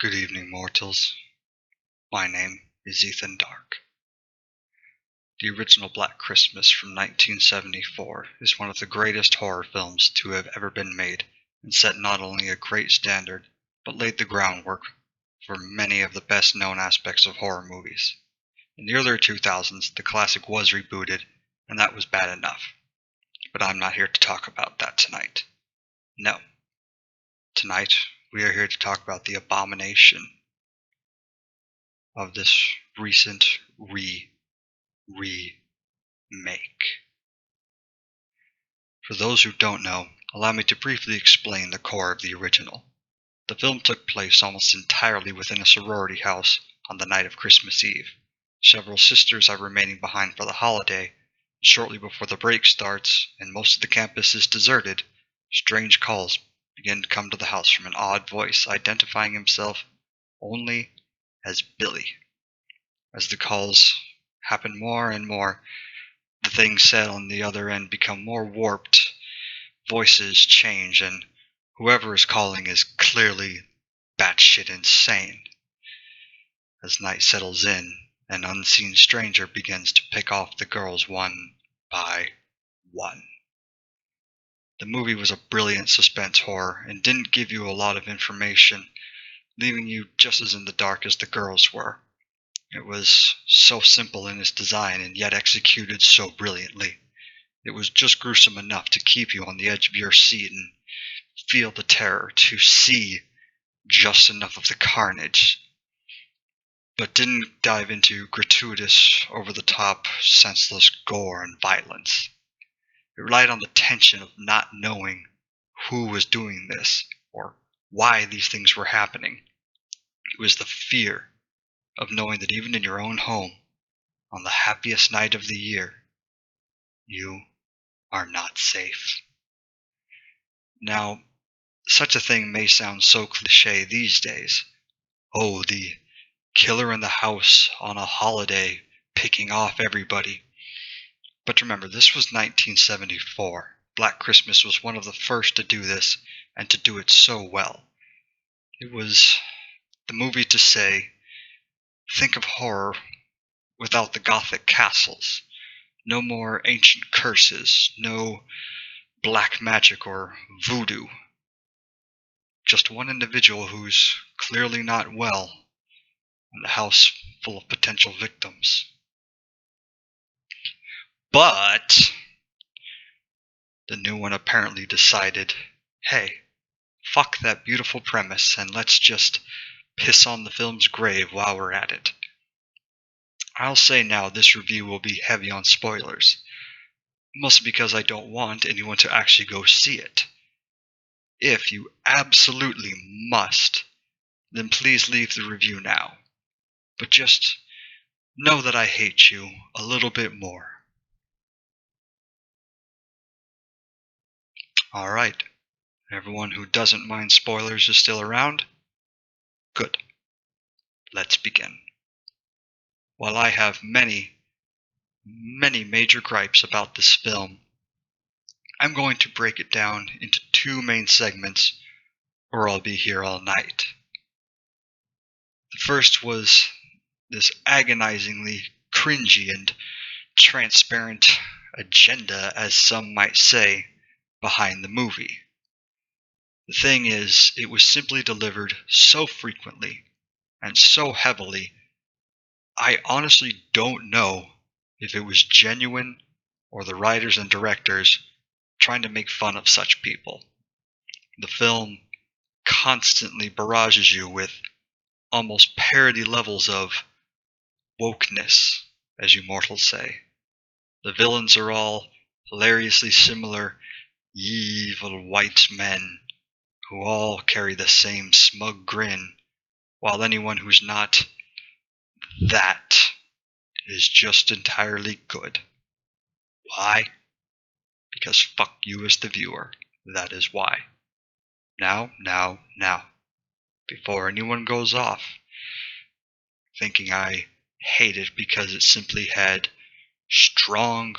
Good evening, mortals. My name is EthanDarke. The original Black Christmas from 1974 is one of the greatest horror films to have ever been made, and set not only a great standard, but laid the groundwork for many of the best known aspects of horror movies. In the earlier 2000s, the classic was rebooted, and that was bad enough. But I'm not here to talk about that tonight. No. Tonight, we are here to talk about the abomination of this recent remake. For those who don't know, allow me to briefly explain the core of the original. The film took place almost entirely within a sorority house on the night of Christmas Eve. Several sisters are remaining behind for the holiday, and shortly before the break starts and most of the campus is deserted, strange calls begin to come to the house from an odd voice identifying himself only as Billy. As the calls happen more and more, the things said on the other end become more warped, voices change, and whoever is calling is clearly batshit insane. As night settles in, an unseen stranger begins to pick off the girls one by one. The movie was a brilliant suspense horror and didn't give you a lot of information, leaving you just as in the dark as the girls were. It was so simple in its design and yet executed so brilliantly. It was just gruesome enough to keep you on the edge of your seat and feel the terror, to see just enough of the carnage, but didn't dive into gratuitous, over-the-top, senseless gore and violence. It relied on the tension of not knowing who was doing this or why these things were happening. It was the fear of knowing that even in your own home, on the happiest night of the year, you are not safe. Now, such a thing may sound so cliche these days. Oh, the killer in the house on a holiday picking off everybody. But remember, this was 1974. Black Christmas was one of the first to do this, and to do it so well. It was the movie to say, think of horror without the gothic castles. No more ancient curses, no black magic or voodoo. Just one individual who's clearly not well, and a house full of potential victims. But the new one apparently decided, hey, fuck that beautiful premise and let's just piss on the film's grave while we're at it. I'll say now this review will be heavy on spoilers, mostly because I don't want anyone to actually go see it. If you absolutely must, then please leave the review now. But just know that I hate you a little bit more. Alright, everyone who doesn't mind spoilers is still around? Good. Let's begin. While I have many major gripes about this film, I'm going to break it down into two main segments, or I'll be here all night. The first was this agonizingly cringy and transparent agenda, as some might say, behind the movie. The thing is, it was simply delivered so frequently and so heavily, I honestly don't know if it was genuine or the writers and directors trying to make fun of such people. The film constantly barrages you with almost parody levels of wokeness, as you mortals say. The villains are all hilariously similar evil white men who all carry the same smug grin, while anyone who's not that is just entirely good. Why? Because fuck you as the viewer. That is why. Now, before anyone goes off thinking I hate it because it simply had strong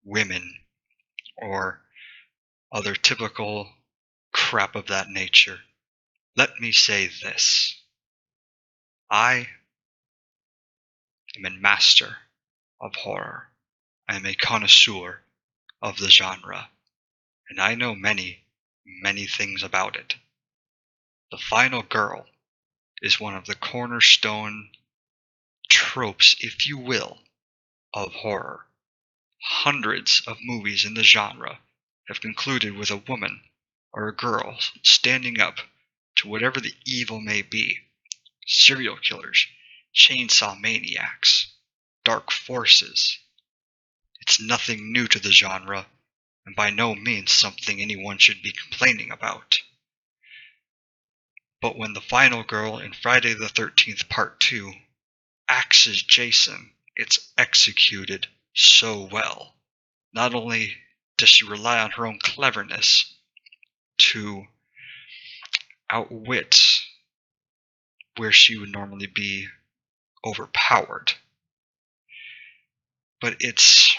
women or other typical crap of that nature, let me say this. I am a master of horror. I am a connoisseur of the genre, and I know many, many things about it. The final girl is one of the cornerstone tropes, if you will, of horror. Hundreds of movies in the genre have concluded with a woman or a girl standing up to whatever the evil may be. Serial killers, chainsaw maniacs, dark forces. It's nothing new to the genre, and by no means something anyone should be complaining about. But when the final girl in Friday the 13th Part 2 axes Jason, it's executed so well. Not only does she rely on her own cleverness to outwit where she would normally be overpowered, but it's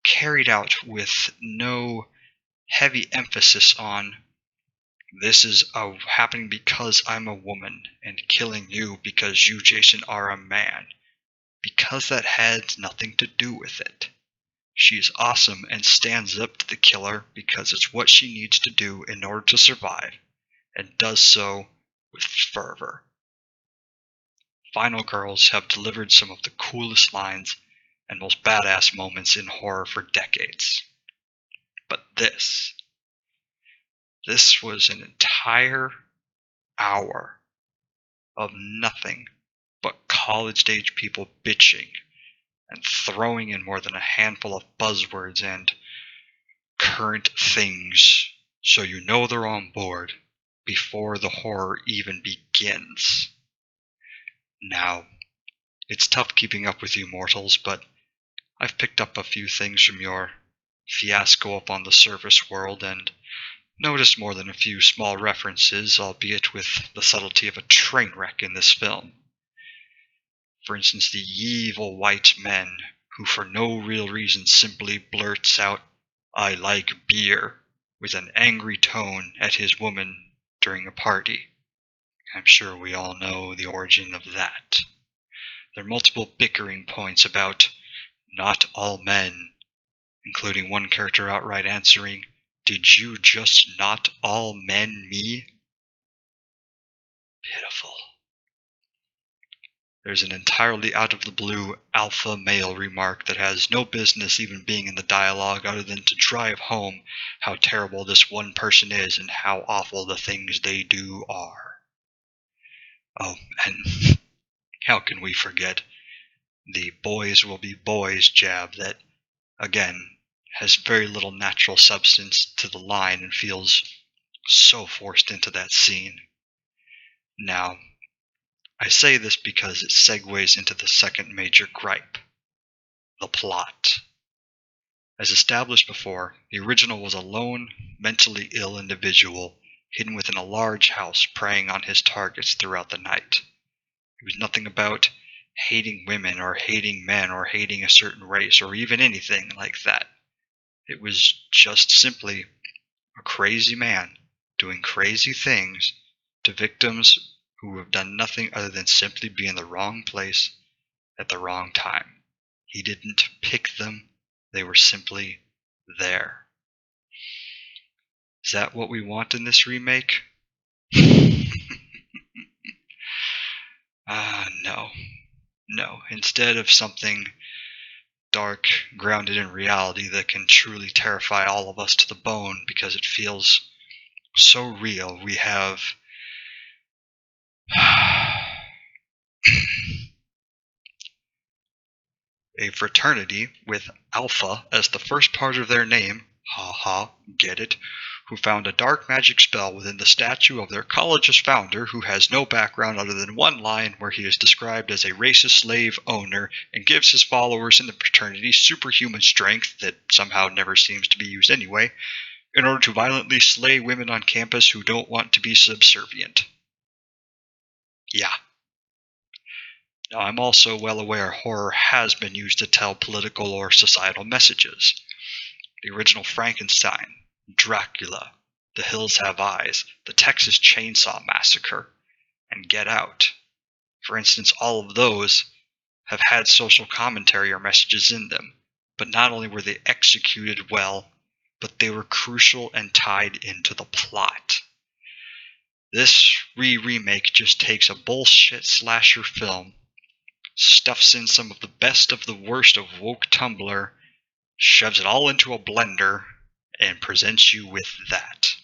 carried out with no heavy emphasis on this is happening because I'm a woman and killing you because you, Jason, are a man. Because that has nothing to do with it. She is awesome and stands up to the killer because it's what she needs to do in order to survive, and does so with fervor. Final Girls have delivered some of the coolest lines and most badass moments in horror for decades. But this was an entire hour of nothing but college-age people bitching and throwing in more than a handful of buzzwords and current things so you know they're on board before the horror even begins. Now, it's tough keeping up with you mortals, but I've picked up a few things from your fiasco up on the surface world and noticed more than a few small references, albeit with the subtlety of a train wreck in this film. For instance, the evil white men who for no real reason simply blurts out, "I like beer," with an angry tone at his woman during a party. I'm sure we all know the origin of that. There are multiple bickering points about not all men, including one character outright answering, "Did you just not all men me?" Pitiful. There's an entirely out of the blue alpha male remark that has no business even being in the dialogue other than to drive home how terrible this one person is and how awful the things they do are. Oh, and how can we forget the boys will be boys jab that, again, has very little natural substance to the line and feels so forced into that scene. Now, I say this because it segues into the second major gripe, the plot. As established before, the original was a lone, mentally ill individual hidden within a large house preying on his targets throughout the night. It was nothing about hating women or hating men or hating a certain race or even anything like that. It was just simply a crazy man doing crazy things to victims who have done nothing other than simply be in the wrong place at the wrong time. He didn't pick them, they were simply there. Is that what we want in this remake? No. No. Instead of something dark, grounded in reality that can truly terrify all of us to the bone because it feels so real, we have a fraternity with Alpha as the first part of their name, get it, who found a dark magic spell within the statue of their college's founder, who has no background other than one line where he is described as a racist slave owner and gives his followers in the fraternity superhuman strength that somehow never seems to be used anyway, in order to violently slay women on campus who don't want to be subservient. Yeah. Now, I'm also well aware horror has been used to tell political or societal messages. The original Frankenstein, Dracula, The Hills Have Eyes, the Texas Chainsaw Massacre, and Get Out. For instance, all of those have had social commentary or messages in them, but not only were they executed well, but they were crucial and tied into the plot. This remake just takes a bullshit slasher film, stuffs in some of the worst of woke Tumblr, shoves it all into a blender, and presents you with that.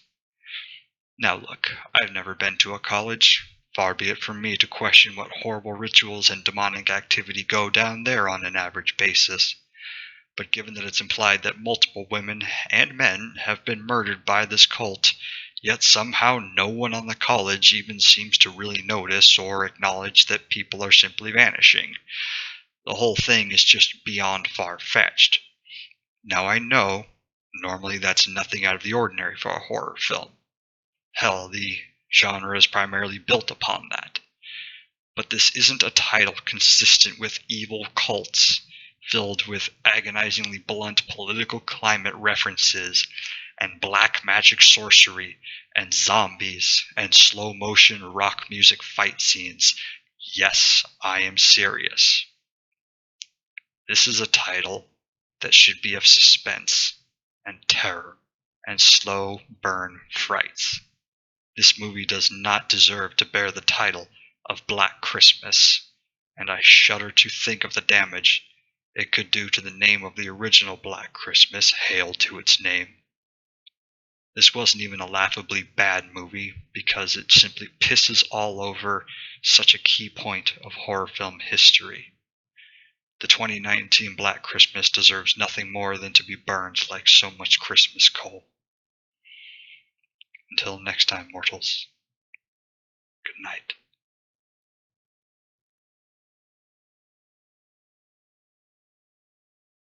Now look, I've never been to a college. Far be it from me to question what horrible rituals and demonic activity go down there on an average basis. But given that it's implied that multiple women and men have been murdered by this cult, yet somehow no one on the college even seems to really notice or acknowledge that people are simply vanishing, the whole thing is just beyond far-fetched. Now I know, normally that's nothing out of the ordinary for a horror film. Hell, the genre is primarily built upon that. But this isn't a title consistent with evil cults filled with agonizingly blunt political climate references and black magic sorcery and zombies and slow motion rock music fight scenes. Yes, I am serious. This is a title that should be of suspense and terror and slow burn frights. This movie does not deserve to bear the title of Black Christmas, and I shudder to think of the damage it could do to the name of the original Black Christmas. Hail to its name. This wasn't even a laughably bad movie because it simply pisses all over such a key point of horror film history. The 2019 Black Christmas deserves nothing more than to be burned like so much Christmas coal. Until next time, mortals. Good night.